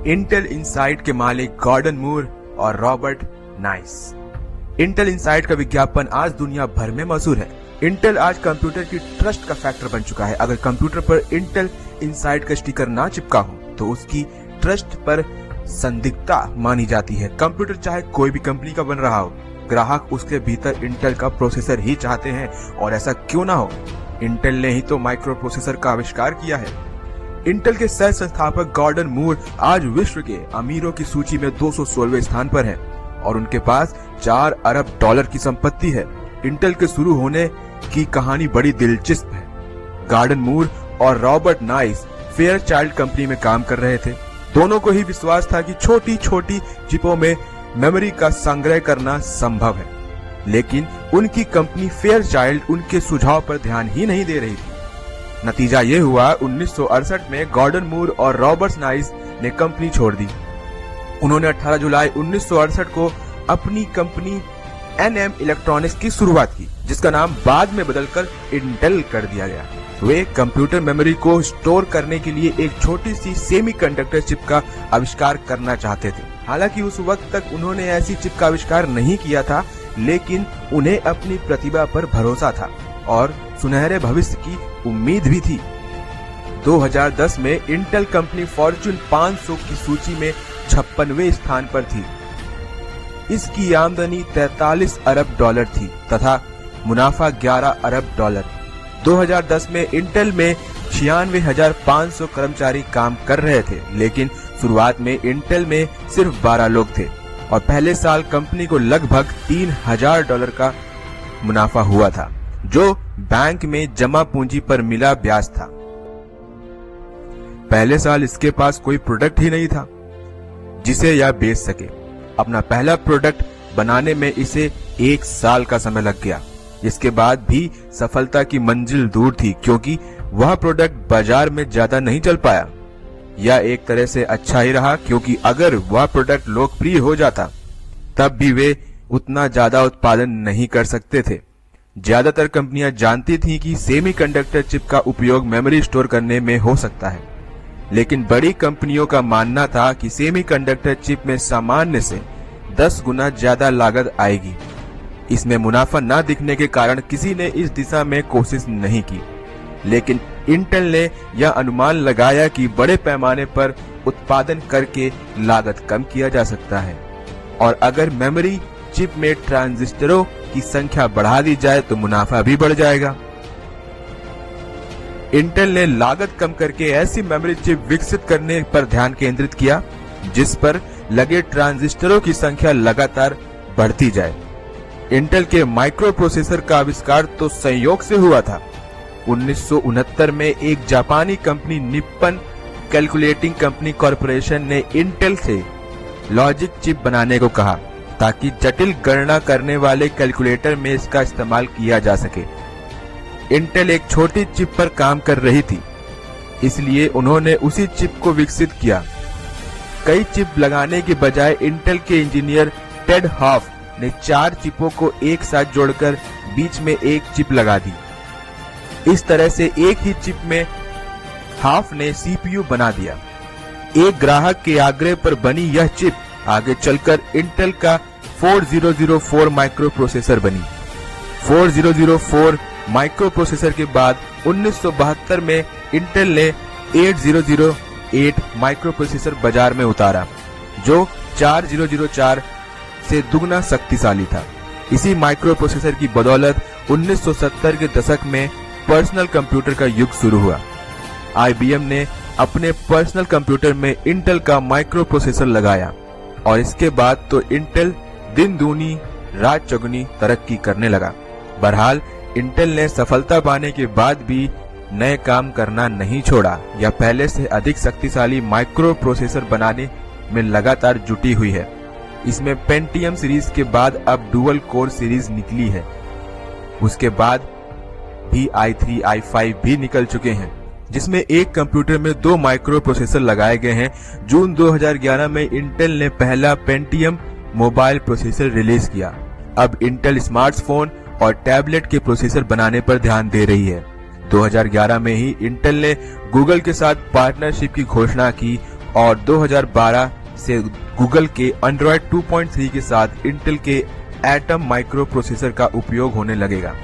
Intel insight के मालिक Gordon मूर और रॉबर्ट नाइस। इंटेल इनसाइट का विज्ञापन आज दुनिया भर में मशहूर है। इंटेल आज कंप्यूटर की ट्रस्ट का फैक्टर बन चुका है। अगर कंप्यूटर पर इंटेल इनसाइट का स्टिकर ना चिपका हो तो उसकी ट्रस्ट पर संदिग्धता मानी जाती है। कंप्यूटर चाहे कोई भी कंपनी का बन रहा हो, ग्राहक उसके भीतर इंटेल का प्रोसेसर ही चाहते हैं, और ऐसा क्यों ना हो, इंटेल ने ही तो माइक्रो प्रोसेसर का आविष्कार किया है। इंटेल के सह संस्थापक गॉर्डन मूर आज विश्व के अमीरों की सूची में 216वें स्थान पर हैं और उनके पास $4 अरब की संपत्ति है। इंटेल के शुरू होने की कहानी बड़ी दिलचस्प है। गॉर्डन मूर और रॉबर्ट नाइस फेयरचाइल्ड कंपनी में काम कर रहे थे। दोनों को ही विश्वास था कि छोटी छोटी चिपों में मेमोरी का संग्रह करना संभव है, लेकिन उनकी कंपनी फेयरचाइल्ड उनके सुझाव पर ध्यान ही नहीं दे रही थी। नतीजा ये हुआ, 1968 में गॉर्डन मूर और रॉबर्ट नाइस ने कंपनी छोड़ दी। उन्होंने 18 जुलाई 1968 को अपनी कंपनी NM इलेक्ट्रॉनिक्स की शुरुआत की, जिसका नाम बाद में बदलकर इंटेल कर दिया गया। वे कंप्यूटर मेमोरी को स्टोर करने के लिए एक छोटी सी सेमीकंडक्टर चिप का आविष्कार करना चाहते थे। हालांकि उस वक्त तक उन्होंने ऐसी चिप का आविष्कार नहीं किया था, लेकिन उन्हें अपनी प्रतिभा पर भरोसा था और सुनहरे भविष्य की उम्मीद भी थी। 2010 में इंटेल कंपनी फॉर्च्यून 500 की सूची में 56वें स्थान पर थी। इसकी आमदनी $43 अरब थी तथा मुनाफा $11 अरब। 2010 में इंटेल में 96,500 कर्मचारी काम कर रहे थे, लेकिन शुरुआत में इंटेल में सिर्फ 12 लोग थे और पहले साल कंपनी को लगभग $3,000 का मुनाफा हुआ था, जो बैंक में जमा पूंजी पर मिला ब्याज था। पहले साल इसके पास कोई प्रोडक्ट ही नहीं था जिसे यह बेच सके। अपना पहला प्रोडक्ट बनाने में इसे 1 साल का समय लग गया। इसके बाद भी सफलता की मंजिल दूर थी, क्योंकि वह प्रोडक्ट बाजार में ज्यादा नहीं चल पाया। यह एक तरह से अच्छा ही रहा, क्योंकि अगर वह प्रोडक्ट लोकप्रिय हो जाता तब भी वे उतना ज्यादा उत्पादन नहीं कर सकते थे। ज्यादातर कंपनियां जानती थीं कि सेमीकंडक्टर चिप का उपयोग मेमोरी स्टोर करने में हो सकता है, लेकिन बड़ी कंपनियों का मानना था कि सेमीकंडक्टर चिप में सामान्य से 10 गुना ज्यादा लागत आएगी। इसमें मुनाफा न दिखने के कारण किसी ने इस दिशा में कोशिश नहीं की, लेकिन इंटेल ने यह अनुमान लगाया कि बड़े पैमाने पर उत्पादन करके लागत कम किया जा सकता है और अगर मेमोरी चिप में ट्रांजिस्टरों की संख्या बढ़ा दी जाए तो मुनाफा भी बढ़ जाएगा। इंटेल ने लागत कम करके ऐसी मेमोरी चिप विकसित करने पर ध्यान केंद्रित किया जिस पर लगे ट्रांजिस्टरों की संख्या लगातार बढ़ती जाए। इंटेल के माइक्रो प्रोसेसर का आविष्कार तो संयोग से हुआ था। 1969 में एक जापानी company Nippon calculating company corporation ने इंटेल से लॉजिक चिप बनाने को कहा ताकि जटिल गणना करने वाले कैलकुलेटर में इसका इस्तेमाल किया जा सके। इंटेल एक छोटी चिप पर काम कर रही थी, इसलिए उन्होंने उसी चिप को विकसित किया। कई चिप लगाने के बजाय इंटेल के इंजीनियर टेड हॉफ ने 4 चिपों को एक साथ जोड़कर बीच में एक चिप लगा दी। इस तरह से एक ही चिप में हाफ ने CPU बना दिया। एक ग्राहक के आग्रह पर बनी यह चिप आगे चलकर इंटेल का 4004 माइक्रो प्रोसेसर बनी। 4004 माइक्रो प्रोसेसर के बाद 1972 में इंटेल ने 8008 माइक्रो प्रोसेसर बाजार में उतारा, जो 4004 से दुगना शक्तिशाली था। इसी माइक्रो प्रोसेसर की बदौलत 1970 के दशक में पर्सनल कंप्यूटर का युग शुरू हुआ। IBM ने अपने पर्सनल कंप्यूटर में इंटेल का माइक्रो प्रोसेसर लगाया और इसके बाद तो इंटेल दिन दूनी रात चौगुनी तरक्की करने लगा। बहरहाल इंटेल ने सफलता पाने के बाद भी नए काम करना नहीं छोड़ा। यह पहले से अधिक शक्तिशाली माइक्रो प्रोसेसर बनाने में लगातार जुटी हुई है। इसमें पेंटियम सीरीज के बाद अब डुअल कोर सीरीज निकली है। उसके बाद भी i3 i5 भी निकल चुके हैं, जिसमें एक कंप्यूटर में 2 माइक्रो प्रोसेसर लगाए गए हैं। जून 2011 में इंटेल ने पहला पेंटियम मोबाइल प्रोसेसर रिलीज किया। अब इंटेल स्मार्टफोन और टैबलेट के प्रोसेसर बनाने पर ध्यान दे रही है। 2011 में ही इंटेल ने गूगल के साथ पार्टनरशिप की घोषणा की और 2012 से गूगल के एंड्रॉयड 2.3 के साथ इंटेल के एटम माइक्रो प्रोसेसर का उपयोग होने लगेगा।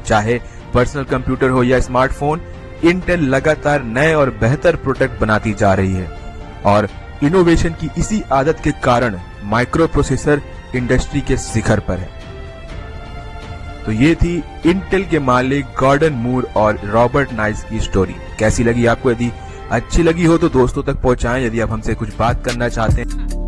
चाहे पर्सनल कंप्यूटर हो या स्मार्टफोन, इंटेल लगातार नए और बेहतर प्रोडक्ट बनाती जा रही है और इनोवेशन की इसी आदत के कारण माइक्रो प्रोसेसर इंडस्ट्री के शिखर पर है। तो ये थी इंटेल के मालिक गॉर्डन मूर और रॉबर्ट नाइस की स्टोरी। कैसी लगी आपको? यदि अच्छी लगी हो तो दोस्तों तक पहुंचाएं। यदि आप हमसे कुछ बात करना चाहते हैं